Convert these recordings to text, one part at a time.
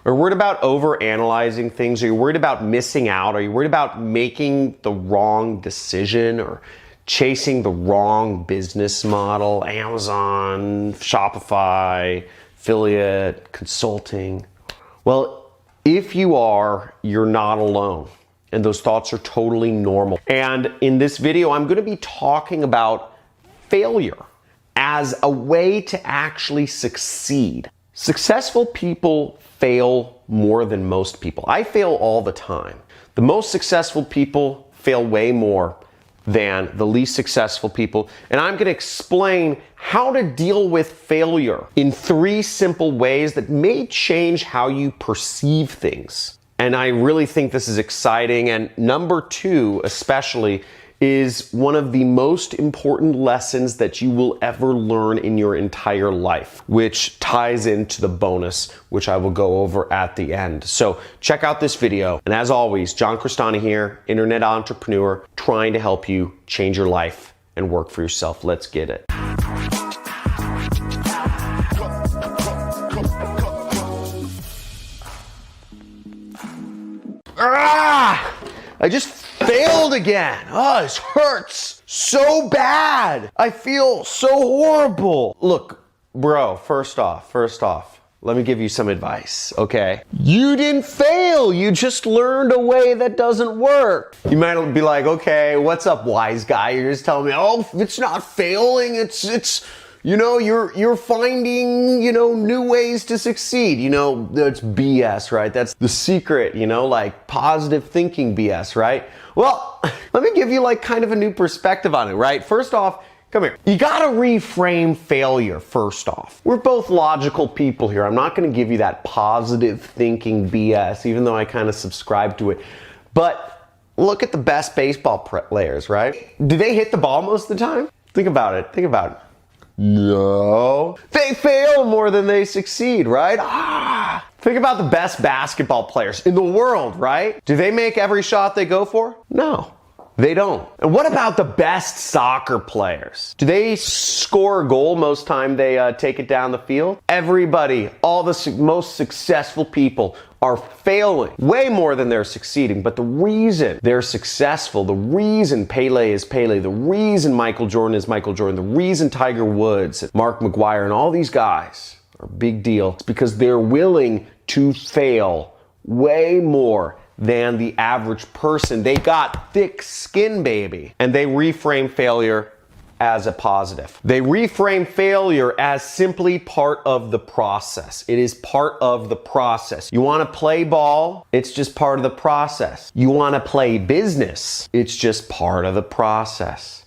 Are you worried about overanalyzing things? Are you worried about missing out? Are you worried about making the wrong decision or chasing the wrong business model? Amazon, Shopify, affiliate, consulting. Well, if you are, you're not alone. And those thoughts are totally normal. And in this video, I'm gonna be talking about failure as a way to actually succeed. Successful people fail more than most people. I fail all the time. The most successful people fail way more than the least successful people. And I'm gonna explain how to deal with failure in 3 simple ways that may change how you perceive things. And I really think this is exciting. And number 2, especially, is one of the most important lessons that you will ever learn in your entire life, which ties into the bonus, which I will go over at the end. So check out this video. And as always, John Crestani here, internet entrepreneur, trying to help you change your life and work for yourself. Let's get it. I just failed again. Oh, this hurts so bad. I feel so horrible. Look, bro, first off, let me give you some advice, okay? You didn't fail. You just learned a way that doesn't work. You might be like, okay, what's up, wise guy? You're just telling me, oh, it's not failing. It's you know, you're finding, you know, new ways to succeed. You know, that's BS, right? That's the secret, you know, like positive thinking BS, right? Well, let me give you like kind of a new perspective on it, right? First off, come here. You gotta reframe failure first off. We're both logical people here. I'm not gonna give you that positive thinking BS, even though I kind of subscribe to it. But look at the best baseball players, right? Do they hit the ball most of the time? Think about it. No. They fail more than they succeed, right? Think about the best basketball players in the world, right? Do they make every shot they go for? No, they don't. And what about the best soccer players? Do they score a goal most time they take it down the field? Everybody, all the most successful people are failing way more than they're succeeding. But the reason they're successful, the reason Pele is Pele, the reason Michael Jordan is Michael Jordan, the reason Tiger Woods, Mark McGwire, and all these guys are big deal, it's because they're willing to fail way more than the average person. They got thick skin, baby. And they reframe failure as a positive. They reframe failure as simply part of the process. It is part of the process. You want to play ball? It's just part of the process. You want to play business? It's just part of the process.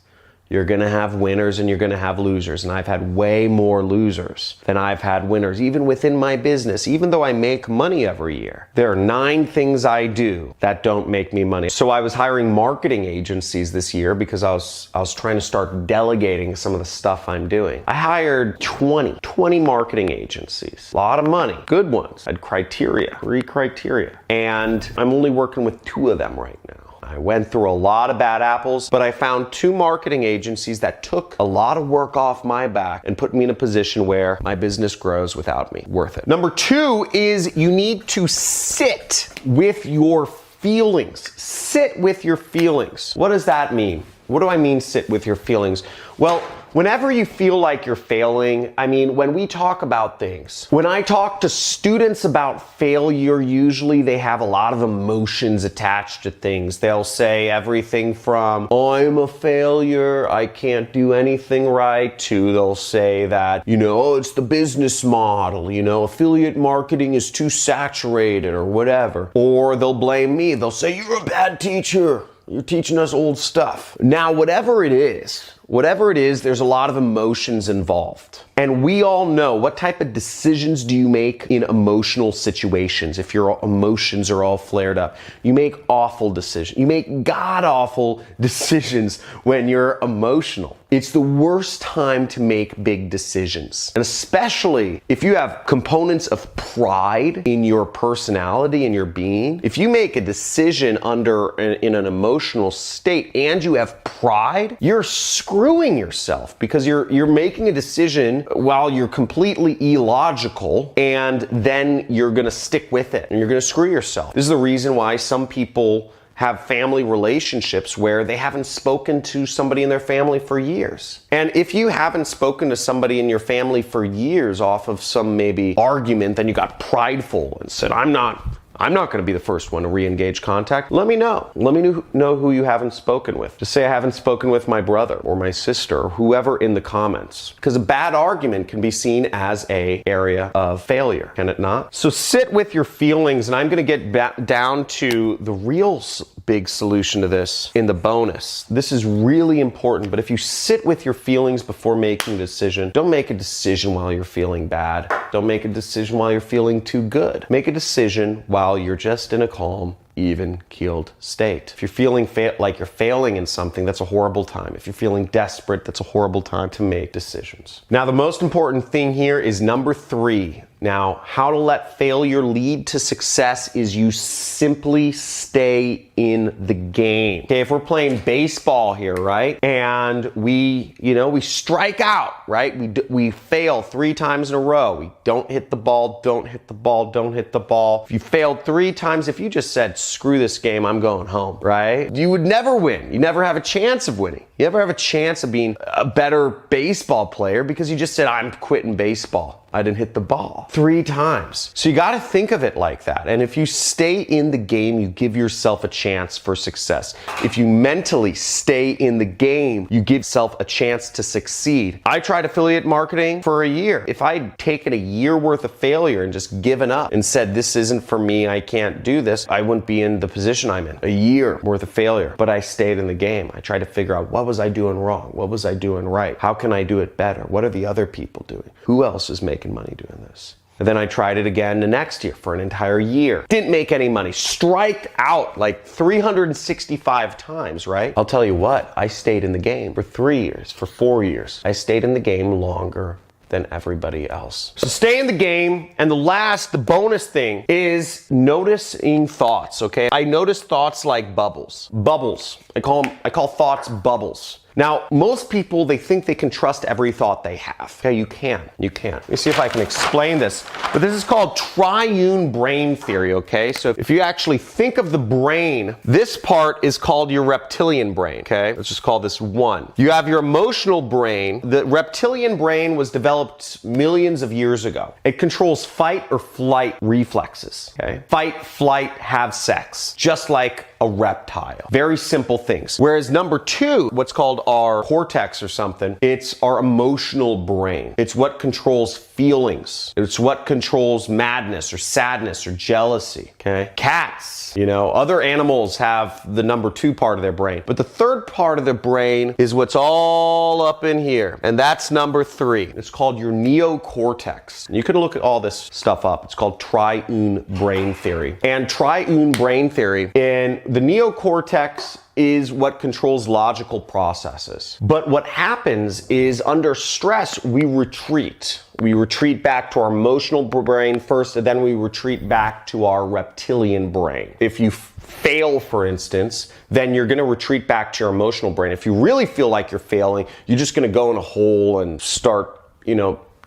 You're gonna have winners and you're gonna have losers. And I've had way more losers than I've had winners, even within my business, even though I make money every year. There are 9 things I do that don't make me money. So I was hiring marketing agencies this year because I was trying to start delegating some of the stuff I'm doing. I hired 20 marketing agencies. A lot of money, good ones. I had criteria, 3 criteria. And I'm only working with 2 of them right now. I went through a lot of bad apples, but I found 2 marketing agencies that took a lot of work off my back and put me in a position where my business grows without me. Worth it. Number 2 is you need to sit with your feelings. Sit with your feelings. What does that mean? What do I mean sit with your feelings? Well, whenever you feel like you're failing, I mean, when we talk about things, when I talk to students about failure, usually they have a lot of emotions attached to things. They'll say everything from, I'm a failure, I can't do anything right, to they'll say that, you know, oh, it's the business model, you know, affiliate marketing is too saturated or whatever. Or they'll blame me. They'll say, you're a bad teacher. You're teaching us old stuff. Now, whatever it is, there's a lot of emotions involved. And we all know, what type of decisions do you make in emotional situations if your emotions are all flared up? You make awful decisions. You make god-awful decisions when you're emotional. It's the worst time to make big decisions. And especially if you have components of pride in your personality and your being. If you make a decision in an emotional state and you have pride, you're screwing yourself because you're making a decision while you're completely illogical, and then you're gonna stick with it and you're gonna screw yourself. This is the reason why some people have family relationships where they haven't spoken to somebody in their family for years. And if you haven't spoken to somebody in your family for years off of some maybe argument, then you got prideful and said, I'm not going to be the first one to re-engage contact. Let me know. Let me know who you haven't spoken with. Just say I haven't spoken with my brother or my sister or whoever in the comments. Because a bad argument can be seen as an area of failure, can it not? So sit with your feelings, and I'm going to get down to the real big solution to this in the bonus. This is really important, but if you sit with your feelings before making a decision, don't make a decision while you're feeling bad. Don't make a decision while you're feeling too good. Make a decision while you're just in a calm, even-keeled state. If you're feeling like you're failing in something, that's a horrible time. If you're feeling desperate, that's a horrible time to make decisions. Now, the most important thing here is number 3. Now, how to let failure lead to success is you simply stay in the game. Okay, if we're playing baseball here, right? And we strike out, right? We fail 3 times in a row. We don't hit the ball, don't hit the ball, don't hit the ball. If you failed 3 times, if you just said, screw this game, I'm going home, right? You would never win. You never have a chance of winning. You never have a chance of being a better baseball player because you just said, I'm quitting baseball. I didn't hit the ball 3 times. So you got to think of it like that. And if you stay in the game, you give yourself a chance for success. If you mentally stay in the game, you give yourself a chance to succeed. I tried affiliate marketing for a year. If I'd taken a year worth of failure and just given up and said, this isn't for me, I can't do this, I wouldn't be in the position I'm in. A year worth of failure. But I stayed in the game. I tried to figure out, what was I doing wrong? What was I doing right? How can I do it better? What are the other people doing? Who else is making money doing this? And then I tried it again the next year for an entire year. Didn't make any money. Striked out like 365 times, right? I'll tell you what, I stayed in the game for 3 years, for 4 years. I stayed in the game longer than everybody else. So stay in the game. And the bonus thing is noticing thoughts, okay? I notice thoughts like bubbles. Bubbles. I call thoughts bubbles. Now, most people, they think they can trust every thought they have. Okay, you can't. Let me see if I can explain this. But this is called triune brain theory, okay? So if you actually think of the brain, this part is called your reptilian brain, okay? Let's just call this 1. You have your emotional brain. The reptilian brain was developed millions of years ago. It controls fight or flight reflexes, okay? Fight, flight, have sex, just like a reptile. Very simple things. Whereas number 2, what's called our cortex or something, it's our emotional brain. It's what controls feelings. It's what controls madness or sadness or jealousy, okay? Cats, other animals have the number 2 part of their brain. But the 3rd part of the brain is what's all up in here. And that's number 3. It's called your neocortex. You can look at all this stuff up. It's called triune brain theory. And triune brain theory in the neocortex is what controls logical processes. But what happens is under stress, we retreat. We retreat back to our emotional brain first, and then we retreat back to our reptilian brain. If you fail, for instance, then you're gonna retreat back to your emotional brain. If you really feel like you're failing, you're just gonna go in a hole and start,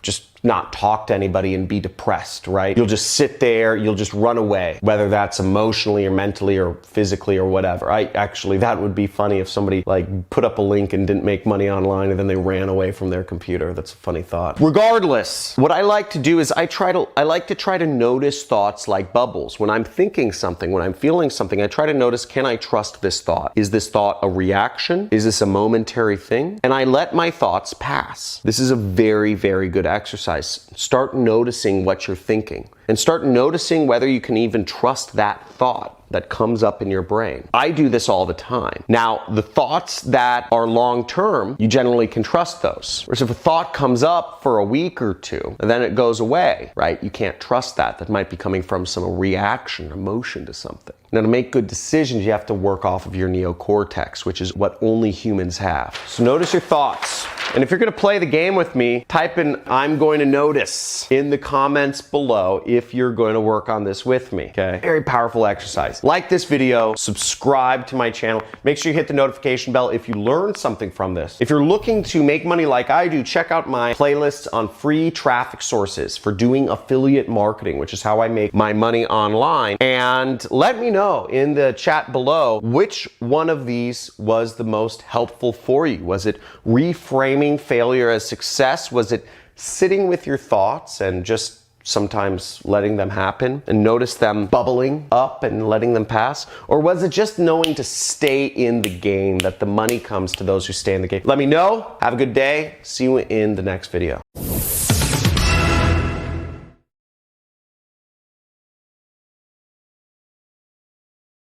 just not talk to anybody and be depressed, right? You'll just sit there, you'll just run away, whether that's emotionally or mentally or physically or whatever. That would be funny if somebody put up a link and didn't make money online and then they ran away from their computer. That's a funny thought. Regardless, what I like to do is I like to try to notice thoughts like bubbles. When I'm thinking something, when I'm feeling something, I try to notice, can I trust this thought? Is this thought a reaction? Is this a momentary thing? And I let my thoughts pass. This is a very, very good exercise. Start noticing what you're thinking and start noticing whether you can even trust that thought that comes up in your brain. I do this all the time. Now, the thoughts that are long-term, you generally can trust those. Whereas if a thought comes up for a week or 2, and then it goes away, right? You can't trust that. That might be coming from some reaction, emotion to something. Now, to make good decisions, you have to work off of your neocortex, which is what only humans have. So notice your thoughts. And if you're gonna play the game with me, type in "I'm going to notice" in the comments below if you're going to work on this with me, okay? Very powerful exercise. Like this video, subscribe to my channel. Make sure you hit the notification bell if you learned something from this. If you're looking to make money like I do, check out my playlists on free traffic sources for doing affiliate marketing, which is how I make my money online. And let me know in the chat below which one of these was the most helpful for you. Was it reframing failure as success? Was it sitting with your thoughts and just sometimes letting them happen and notice them bubbling up and letting them pass? Or was it just knowing to stay in the game, that the money comes to those who stay in the game? Let me know. Have a good day. See you in the next video.